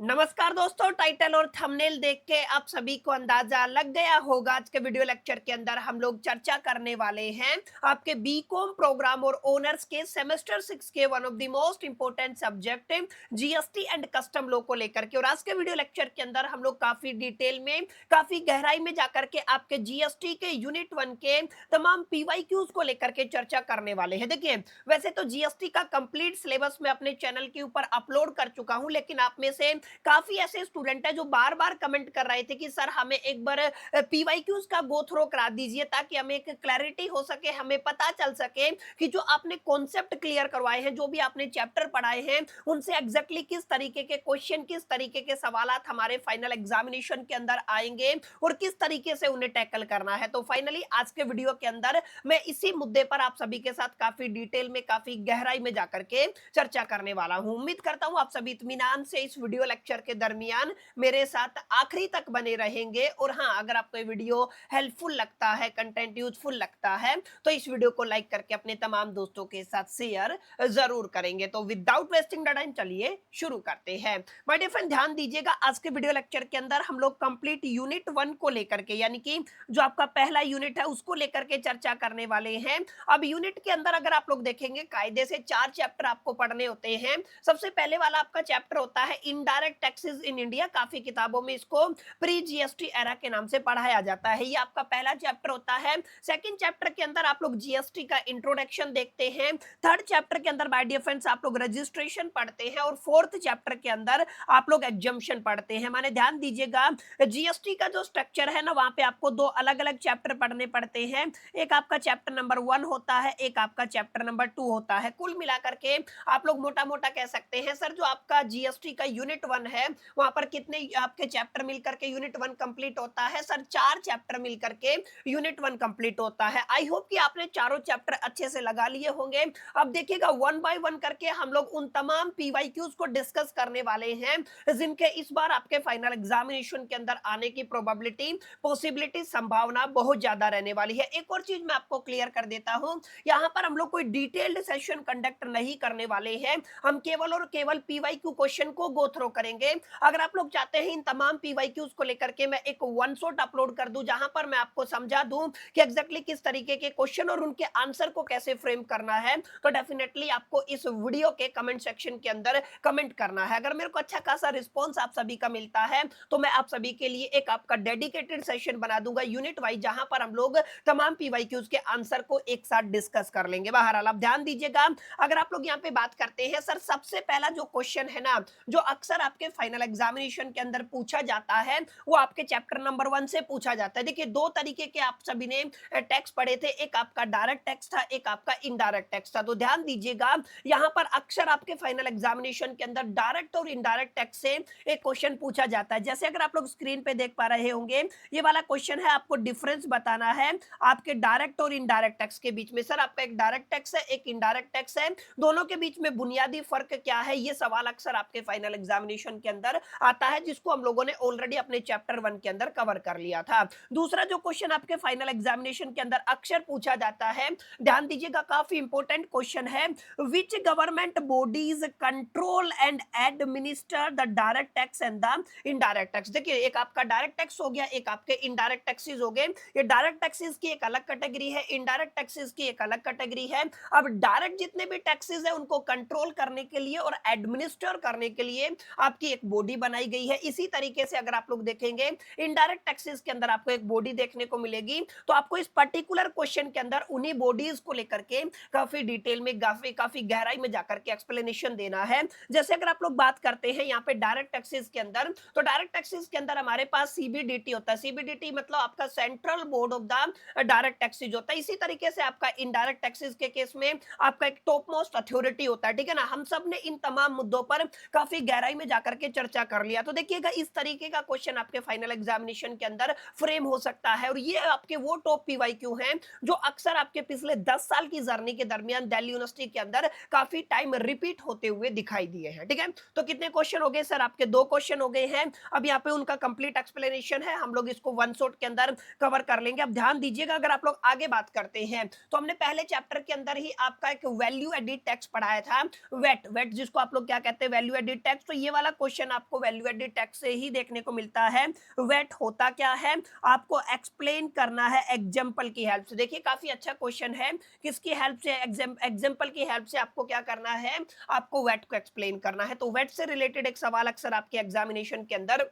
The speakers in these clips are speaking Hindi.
नमस्कार दोस्तों, टाइटल और थंबनेल देख के आप सभी को अंदाजा लग गया होगा। आज के वीडियो लेक्चर के अंदर हम लोग चर्चा करने वाले हैं आपके बीकॉम प्रोग्राम और ऑनर्स के सेमेस्टर 6 के one of the most important subject GST and custom law को लेकर के। और आज के वीडियो लेक्चर के अंदर हम लोग काफी डिटेल में, काफी गहराई में जाकर के आपके जीएसटी के यूनिट 1 के तमाम पीवाईक्यूज को लेकर के चर्चा करने वाले हैं। देखिए, वैसे तो जीएसटी का कंप्लीट सिलेबस मैं अपने चैनल के ऊपर अपलोड कर चुका हूं, लेकिन आप में से काफी ऐसे स्टूडेंट है जो बार बार कमेंट कर रहे थे कि सर हमें एक बार पीवाईक्यूज का गो थ्रो करा दीजिए, ताकि हमें एक क्लैरिटी हो सके, हमें पता चल सके कि जो आपने कॉन्सेप्ट क्लियर करवाए हैं, जो भी आपने चैप्टर पढ़ाए हैं, उनसे एग्जैक्टली किस तरीके के क्वेश्चन, किस तरीके के सवालात हमारे फाइनल एग्जामिनेशन के अंदर आएंगे और किस तरीके से उन्हें टैकल करना है। तो फाइनली आज के वीडियो के अंदर मैं इसी मुद्दे पर आप सभी के साथ काफी डिटेल में, काफी गहराई में जाकर के चर्चा करने वाला हूं। उम्मीद करता हूं आप सभी इत्मीनान से इस वीडियो लेक्चर के दरमियान मेरे साथ आखिरी तक बने रहेंगे। और हाँ, अगर आपको ये वीडियो हेल्पफुल लगता है, कंटेंट यूजफुल लगता है, तो इस वीडियो को लाइक करके अपने तमाम दोस्तों के साथ शेयर जरूर करेंगे। तो विदाउट वेस्टिंग द टाइम चलिए शुरू करते हैं। माय डियर फ्रेंड, ध्यान दीजिएगा, आज के वीडियो लेक्चर के अंदर हम लोग कंप्लीट यूनिट 1 को लेकर के, यानी कि जो आपका पहला यूनिट है उसको लेकर के चर्चा करने वाले हैं। अब यूनिट के अंदर अगर आप लोग देखेंगे, कायदे से 4 चैप्टर आपको पढ़ने होते हैं। सबसे पहले वाला आपका चैप्टर होता है इनडायरेक्ट टैक्सेस इन इंडिया। काफी किताबों में इसको प्री जीएसटी एरा के नाम से पढ़ाया जाता है। ये आपका पहला चैप्टर होता है। सेकंड चैप्टर के अंदर आप लोग जीएसटी का इंट्रोडक्शन देखते हैं। थर्ड चैप्टर के अंदर माय डियर फ्रेंड्स आप लोग रजिस्ट्रेशन पढ़ते हैं। और फोर्थ चैप्टर के अंदर आप लोग एग्जम्पशन पढ़ते हैं। माने ध्यान दीजिएगा, जीएसटी का जो स्ट्रक्चर है ना, वहां पे आपको 2 अलग अलग चैप्टर पढ़ने पड़ते हैं। एक आपका चैप्टर नंबर 1 होता है, एक आपका चैप्टर नंबर 2 होता है। कुल मिलाकर के आप लोग मोटा मोटा कह सकते हैं, सर जो आपका जीएसटी का यूनिट 1 है, वहां पर कितने आपके चैप्टर मिलकर के यूनिट 1 कंप्लीट होता है? सर 4 चैप्टर मिलकर के यूनिट 1 कंप्लीट होता है। आई होप कि आपने चारों चैप्टर अच्छे से लगा लिए होंगे। अब देखिएगा, 1 बाय 1 करके हम लोग उन तमाम पीवाईक्यूज को डिस्कस करने वाले हैं जिनके इस बार आपके फाइनल एग्जामिनेशन के अंदर आने की प्रोबेबिलिटी, पॉसिबिलिटी, संभावना बहुत ज्यादा रहने वाली है। एक और चीज मैं आपको क्लियर कर देता हूं, यहां पर हम लोग कोई डिटेल्ड सेशन कंडक्ट नहीं करने वाले हैं। हम केवल और केवल पीवाईक्यू क्वेश्चन को गो थ्रो करेंगे। अगर आप लोग चाहते हैं इन तमाम पीवाईक्यूज को लेकर के मैं एक वन शॉट अपलोड कर दूं, जहां पर मैं आपको समझा दूं कि एग्जैक्टली किस तरीके के क्वेश्चन और उनके आंसर को कैसे फ्रेम करना है, तो डेफिनेटली आपको इस वीडियो के कमेंट सेक्शन के अंदर कमेंट करना है। अगर मेरे को अच्छा खासा रिस्पॉन्स आप सभी का मिलता है, तो मैं आप सभी के लिए एक आपका डेडिकेटेड सेशन बना दूंगा यूनिट वाइज, जहां पर हम लोग तमाम पीवाईक्यूज के आंसर को एक साथ डिस्कस कर लेंगे। बहरहाल आप ध्यान दीजिएगा, अगर आप लोग यहाँ पे बात करते हैं, सर सबसे पहला जो क्वेश्चन है ना, जो अक्सर आपके फाइनल एग्जामिनेशन के अंदर पूछा जाता है, वो आपके चैप्टर नंबर 1 से पूछा जाता है। देखिए, 2 तरीके के आप सभी ने टैक्स पढ़े थे, एक आपका डायरेक्ट टैक्स था, एक आपका इनडायरेक्ट टैक्स था। तो ध्यान दीजिएगा, यहां पर अक्सर आपके फाइनल एग्जामिनेशन के अंदर डायरेक्ट और इनडायरेक्ट टैक्स से एक क्वेश्चन पूछा जाता है। जैसे अगर आप लोग स्क्रीन पे देख पा रहे होंगे, ये वाला क्वेश्चन है, आपको डिफरेंस बताना है आपके डायरेक्ट और इनडायरेक्ट टैक्स के बीच में। सर आपका एक डायरेक्ट टैक्स है, एक इनडायरेक्ट टैक्स है, दोनों के बीच में बुनियादी फर्क क्या है? ये सवाल अक्सर आपके फाइनल एग्जामिनेशन के अंदर आता है, जिसको हम लोगों ने ऑलरेडी अपने चैप्टर 1 के अंदर कवर कर लिया था। दूसरा जो क्वेश्चन आपके फाइनल एग्जामिनेशन के अंदर अक्सर पूछा जाता है, ध्यान दीजिएगा, काफी इंपॉर्टेंट क्वेश्चन है, which government bodies control and administer the direct tax and the indirect tax. देखिए, एक आपका डायरेक्ट टैक्स हो गया, एक आपके इनडायरेक्ट टैक्सेस हो गए। ये डायरेक्ट टैक्सेस की एक अलग कैटेगरी है, इनडायरेक्ट टैक्सेस की एक अलग कैटेगरी है। अब डायरेक्ट जितने भी टैक्सेस है, उनको कंट्रोल करने के लिए और एडमिनिस्टर करने के लिए आपकी एक बॉडी बनाई गई है। इसी तरीके से अगर आप लोग देखेंगे, इनडायरेक्ट टैक्सेस के अंदर आपको एक बॉडी देखने को मिलेगी। तो आपको इस पर्टिकुलर क्वेश्चन के अंदर उन्हीं बॉडीज को लेकर के काफी डिटेल में, काफी गहराई में जाकर के एक्सप्लेनेशन देना है। जैसे अगर आप लोग बात करते हैं यहाँ पे डायरेक्ट टैक्सेस के अंदर, तो डायरेक्ट टैक्सेस के अंदर हमारे पास सीबीडीटी होता है। सीबीडीटी मतलब आपका central board of the direct taxes होता है। इसी तरीके से आपका इनडायरेक्ट टैक्सेस के केस में आपका एक टॉप मोस्ट अथॉरिटी होता है। ठीक है ना, हम सब ने इन तमाम मुद्दों पर काफी गहराई में जाकर के चर्चा कर लिया। तो देखिएगा, इस तरीके का क्वेश्चन आपके फाइनल एग्जामिनेशन के अंदर फ्रेम हो सकता है। और ये आपके वो टॉप पीवाईक्यू हैं जो अक्सर आपके पिछले 10 साल की जर्नी के दरमियान दिल्ली यूनिवर्सिटी के अंदर काफी टाइम रिपीट होते हुए दिखाई दिए हैं। ठीक है, तो कितने क्वेश्चन हो गए सर? आपके 2 क्वेश्चन हो गए हैं। अब यहाँ पे उनका कंप्लीट एक्सप्लेनेशन है, हम लोग इसको वन शॉट के अंदर कवर कर लेंगे। अब ध्यान दीजिएगा, अगर आप लोग आगे बात करते हैं, तो हमने पहले चैप्टर के अंदर ही आपका एक वैल्यू एडिड टैक्स पढ़ाया था, वेट जिसको आप लोग क्या कहते हैं, वैल्यू एडिड टैक्स। तो ये वाला क्वेश्चन आपको वैल्यू एडेड टैक्स से ही देखने को मिलता है। वेट होता क्या है, आपको एक्सप्लेन करना है एग्जाम्पल की हेल्प से। देखिए काफी अच्छा क्वेश्चन है, किसकी हेल्प से, एग्जाम्पल की हेल्प से आपको क्या करना है, आपको वेट को एक्सप्लेन करना है। तो वेट से रिलेटेड एक सवाल अक्सर आपके एग्जामिनेशन के अंदर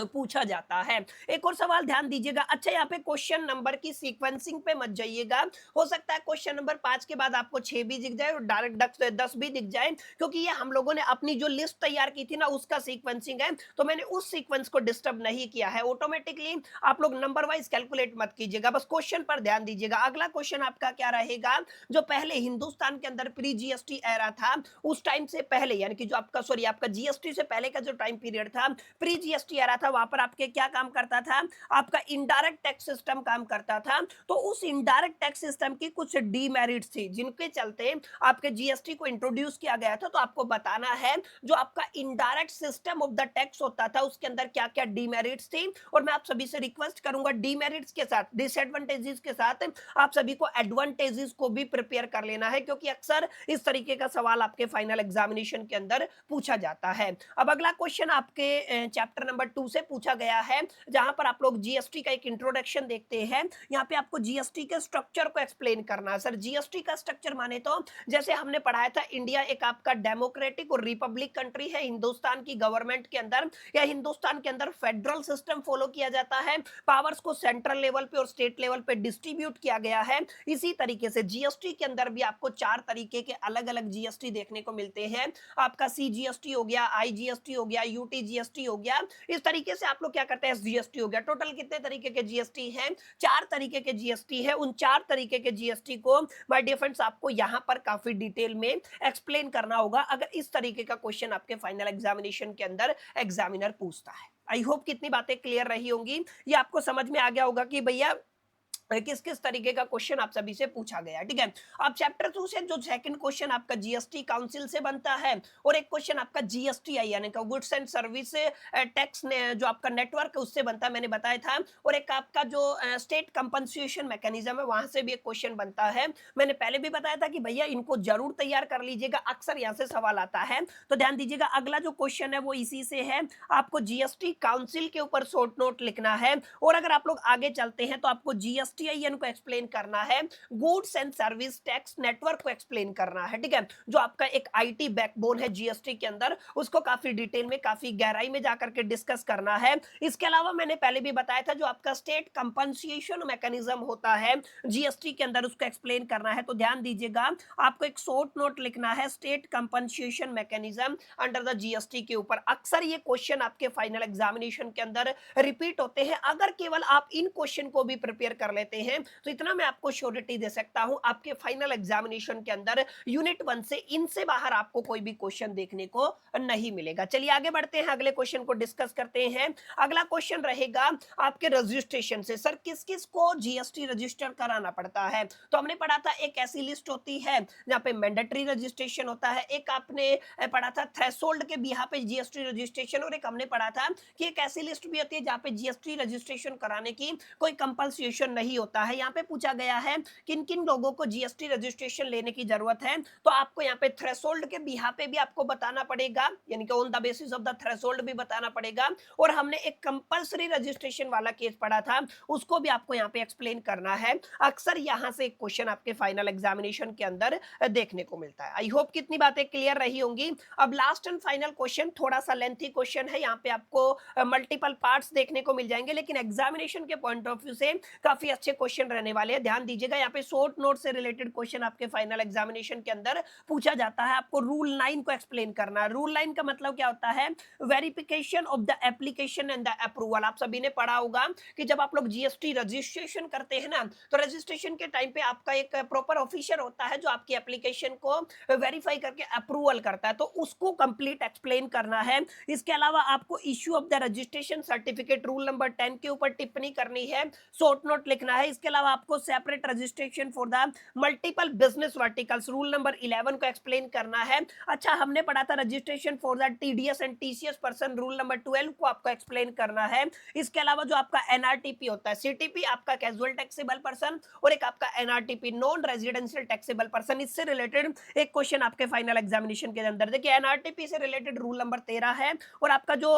पूछा जाता है। एक और सवाल ध्यान दीजिएगा। अच्छा, यहाँ पे क्वेश्चन नंबर की सीक्वेंसिंग पे मत जाइएगा, हो सकता है क्वेश्चन नंबर 5 के बाद आपको 6 भी दिख जाए और डायरेक्ट 10 भी दिख जाए, क्योंकि ये हम लोगों ने अपनी जो लिस्ट तैयार की थी ना उसका सीक्वेंसिंग है, तो मैंने उस सीक्वेंस को डिस्टर्ब नहीं किया है। ऑटोमेटिकली आप लोग नंबर वाइज कैलकुलेट मत कीजिएगा, बस क्वेश्चन पर ध्यान दीजिएगा। अगला क्वेश्चन आपका क्या रहेगा, जो पहले हिंदुस्तान के अंदर प्री जीएसटी एरा था, उस टाइम से पहले, यानी कि जो आपका सॉरी आपका जीएसटी से पहले का जो टाइम पीरियड था, प्री जीएसटी एरा था, वहां पर आपके क्या काम करता था, आपका इनडायरेक्ट टैक्स सिस्टम काम करता था। तो उस इनडायरेक्ट टैक्स सिस्टम की कुछ डीमेरिट्स थी, जिनके चलते आपके जीएसटी को इंट्रोड्यूस किया गया था। तो आपको बताना है जो आपका indirect system of the tax होता था उसके अंदर क्या क्या डीमेरिट्स थी। और मैं आप सभी से रिक्वेस्ट करूंगा डीमेरिट्स के साथ, डिसएडवांटेजेस के साथ आप सभी को एडवांटेजेस को भी प्रिपेयर कर लेना है, क्योंकि अक्सर इस तरीके का सवाल आपके फाइनल एग्जामिनेशन के अंदर पूछा जाता है। अब अगला क्वेश्चन आपके चैप्टर नंबर 2 से पूछा गया है, जहां पर आप लोग जीएसटी का एक इंट्रोडक्शन देखते हैं। यहाँ पे आपको जीएसटी के स्ट्रक्चर को एक्सप्लेन करना है। सर जीएसटी का स्ट्रक्चर माने तो जैसे हमने पढ़ाया था, इंडिया एक आपका डेमोक्रेटिक और रिपब्लिक कंट्री है। हिंदुस्तान की गवर्नमेंट के अंदर या हिंदुस्तान के अंदर फेडरल सिस्टम फॉलो किया जाता है, पावर्स को सेंट्रल लेवल पे और स्टेट लेवल पे डिस्ट्रीब्यूट किया गया है। इसी तरीके से जीएसटी के अंदर भी आपको 4 तरीके के अलग अलग जीएसटी देखने को मिलते हैं। आपका सीजीएसटी हो गया, आईजीएसटी हो गया, यूटीजीएसटी हो गया। इस तरीके से आप लोग क्या करते हैं, जीएसटी हो गया। टोटल कितने तरीके के जीएसटी हैं, 4 तरीके के जीएसटी है। उन 4 तरीके के जीएसटी को माय डियर फ्रेंड्स आपको यहां पर काफी डिटेल में एक्सप्लेन करना होगा, अगर इस तरीके का क्वेश्चन आपके फाइनल एग्जामिनेशन के अंदर एग्जामिनर पूछता है। आई होप कितनी बातें क्लियर रही होंगी, ये आपको समझ में आ गया होगा कि भैया किस किस तरीके का क्वेश्चन आप सभी से पूछा गया। ठीक है, अब चैप्टर 2 से जो सेकंड क्वेश्चन आपका जीएसटी काउंसिल से बनता है, और एक क्वेश्चन आपका जीएसटीआई यानी कि गुड्स एंड सर्विस टैक्स ने जो आपका नेटवर्क है उससे बनता है, मैंने बताया था। और एक आपका जो स्टेट कंपनसेशन मैकेनिज्म है, वहां से भी एक क्वेश्चन बनता है। मैंने पहले भी बताया था कि भैया इनको जरूर तैयार कर लीजिएगा, अक्सर यहाँ से सवाल आता है। तो ध्यान दीजिएगा, अगला जो क्वेश्चन है वो इसी से है। आपको जीएसटी काउंसिल के ऊपर शॉर्ट नोट लिखना है। और अगर आप लोग आगे चलते हैं तो आपको जीएसटी को एक्सप्लेन करना है, goods and service tax network को एक्सप्लेन करना है। ठीक है, जो आपका एक आईटी बैकबोन है जीएसटी के अंदर, उसको काफी डिटेल में, काफी गहराई में जाकर के डिस्कस करना है। इसके अलावा मैंने पहले भी बताया था, जो आपका स्टेट कंपनसेशन मैकेनिज्म होता है जीएसटी के अंदर, उसको एक्सप्लेन करना है। तो ध्यान दीजिएगा, आपको एक शॉर्ट नोट लिखना है, state compensation mechanism under the GST के ऊपर। अक्सर ये क्वेश्चन आपके फाइनल एग्जामिनेशन के अंदर रिपीट होते हैं। अगर केवल आप इन क्वेश्चन को भी प्रिपेयर कर लेते हैं तो इतना मैं आपको श्योरिटी दे सकता हूं, आपके फाइनल एग्जामिनेशन के अंदर यूनिट 1 से इनसे बाहर आपको कोई भी क्वेश्चन देखने को नहीं मिलेगा। चलिए आगे बढ़ते हैं, अगले क्वेश्चन को डिस्कस करते हैं। अगला क्वेश्चन रहेगा आपके रजिस्ट्रेशन से। सर किस किस को जीएसटी रजिस्टर कराना पड़ता है? तो हमने पढ़ा था एक ऐसी लिस्ट होती है जहां पे मैंडेटरी रजिस्ट्रेशन होता है, एक आपने पढ़ा था थ्रेशोल्ड के बिहाफ पे जीएसटी रजिस्ट्रेशन, और एक हमने पढ़ा था कि एक ऐसी लिस्ट भी होती है जहां पे जीएसटी रजिस्ट्रेशन कराने की कोई कंपल्सेशन नहीं होता है। यहाँ पे पूछा गया है किन किन लोगों को जीएसटी रजिस्ट्रेशन लेने की जरूरत है, तो आपको यहाँ पे थ्रेशोल्ड के बिहाफ पे भी आपको बताना पड़ेगा, यानी कि on the basis of the threshold भी बताना पड़ेगा। और हमने एक कंपल्सरी रजिस्ट्रेशन वाला केस पढ़ा था, उसको भी आपको यहाँ पे एक्सप्लेन करना है। अक्सर यहाँ से एक क्वेश्चन आपके फाइनल एग्जामिनेशन के अंदर देखने को मिलता है। आई होप कितनी बातें क्लियर रही होंगी। अब लास्ट एंड फाइनल क्वेश्चन, थोड़ा सा लेंथी क्वेश्चन है, यहाँ पे आपको मल्टीपल पार्ट्स देखने को मिल जाएंगे, लेकिन एग्जामिनेशन के पॉइंट ऑफ व्यू से काफी अच्छे क्वेश्चन रहने वाले हैं। ध्यान दीजिएगा, यहाँ पे शॉर्ट नोट से रिलेटेड क्वेश्चन आपके फाइनल एग्जामिनेशन के अंदर पूछा जाता है। आपको रूल 9 को एक्सप्लेन करना है। रूल 9 का मतलब क्या होता है? Verification of the application and the approval. आप सभी ने पढ़ा होगा कि जब आप लोग जीएसटी रजिस्ट्रेशन करते हैं ना, तो रजिस्ट्रेशन के टाइम पे आपका एक प्रॉपर ऑफिसर होता है जो आपकी एप्लीकेशन को वेरीफाई करके अप्रूवल करता है, तो उसको कंप्लीट एक्सप्लेन करना है। इसके अलावा आपको issue of the registration certificate rule number 10 के ऊपर टिप्पणी करनी है, शॉर्ट नोट लिखना करना है। इसके अलावा आपको separate registration for the multiple business verticals rule number 11 को एक्सप्लेन करना है। अच्छा, हमने पढ़ा था registration for the TDS and TCS person, rule number 12 को आपको एक्सप्लेन करना है। इसके अलावा जो आपका एनआरटीपी होता है, सीटीपी आपका कैजुअल टैक्सेबल पर्सन और एक आपका NRTP non residential taxable person, इससे रिलेटेड एक क्वेश्चन आपके फाइनल एग्जामिनेशन के अंदर। देखिए एनआरटीपी से रिलेटेड रूल नंबर 13 है और आपका जो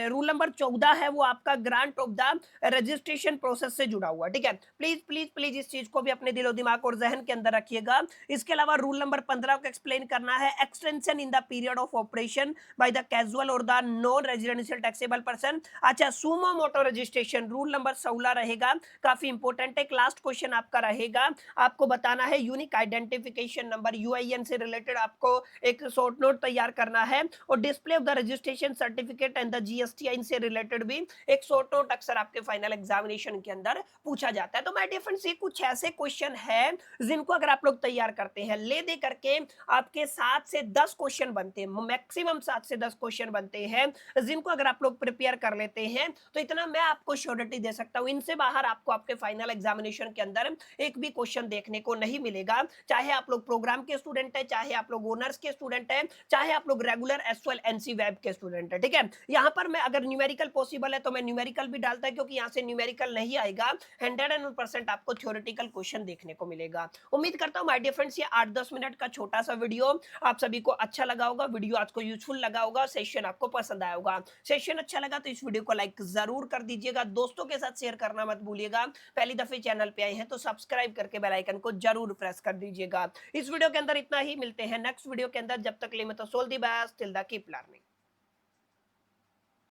रूल नंबर 14 है वो आपका grant of the registration process से जुड़ा हुआ। ठीक है, प्लीज प्लीज प्लीज इस चीज को भी अपने दिलो दिमाग और जहन के अंदर रखिएगा। इसके अलावा रूल नंबर 15 को एक्सप्लेन करना है, extension in the period of operation by the casual और the non residential taxable person. अच्छा, suo moto registration rule number 16 रहेगा, काफी इंपॉर्टेंट। एक लास्ट क्वेश्चन आपका रहेगा, आपको बताना है यूनिक आइडेंटिफिकेशन नंबर यूआईएन से रिलेटेड आपको एक शॉर्ट नोट तैयार करना है और display of the registration certificate and the GST से रिलेटेड भी एक शॉर्ट नोट अक्सर आपके फाइनल एग्जामिनेशन के अंदर पूछा जाता है। तो माय डियर फ्रेंड्स, ये कुछ ऐसे क्वेश्चन है जिनको अगर आप लोग तैयार करते हैं, ले दे करके आपके 7 से 10 क्वेश्चन बनते हैं, मैक्सिमम 7 से 10 क्वेश्चन बनते हैं, जिनको अगर आप लोग प्रिपेयर कर लेते हैं तो इतना मैं आपको श्योरिटी दे सकता हूं, इनसे बाहर आपको आपके फाइनल एग्जामिनेशन के अंदर एक भी क्वेश्चन देखने को नहीं मिलेगा। चाहे आप लोग प्रोग्राम के स्टूडेंट है, चाहे आप लोग ओनर्स के स्टूडेंट है, चाहे आप लोग रेगुलर एसवाइल एनसी वेब के स्टूडेंट है। ठीक है, यहां पर मैं अगर न्यूमेरिकल पॉसिबल है तो मैं न्यूमेरिकल भी डालता है, क्योंकि यहां से न्यूमेरिकल नहीं आएगा, 101% आपको थ्योरेटिकल क्वेश्चन देखने को मिलेगा। उम्मीद करता हूं माय डियर फ्रेंड्स, ये 8-10 मिनट का छोटा सा वीडियो आप सभी को अच्छा लगा होगा, वीडियो आपको यूजफुल लगा होगा, सेशन आपको पसंद आया होगा। सेशन अच्छा लगा तो इस वीडियो को लाइक जरूर कर दीजिएगा, दोस्तों के साथ शेयर करना मत भूलिएगा। पहली दफे चैनल पे आए हैं तो सब्सक्राइब करके बेल आइकन को जरूर प्रेस कर दीजिएगा। इस वीडियो के अंदर इतना ही, मिलते हैं नेक्स्ट वीडियो के अंदर, जब तक के लिए मैं तो so all the best, till the keep learning.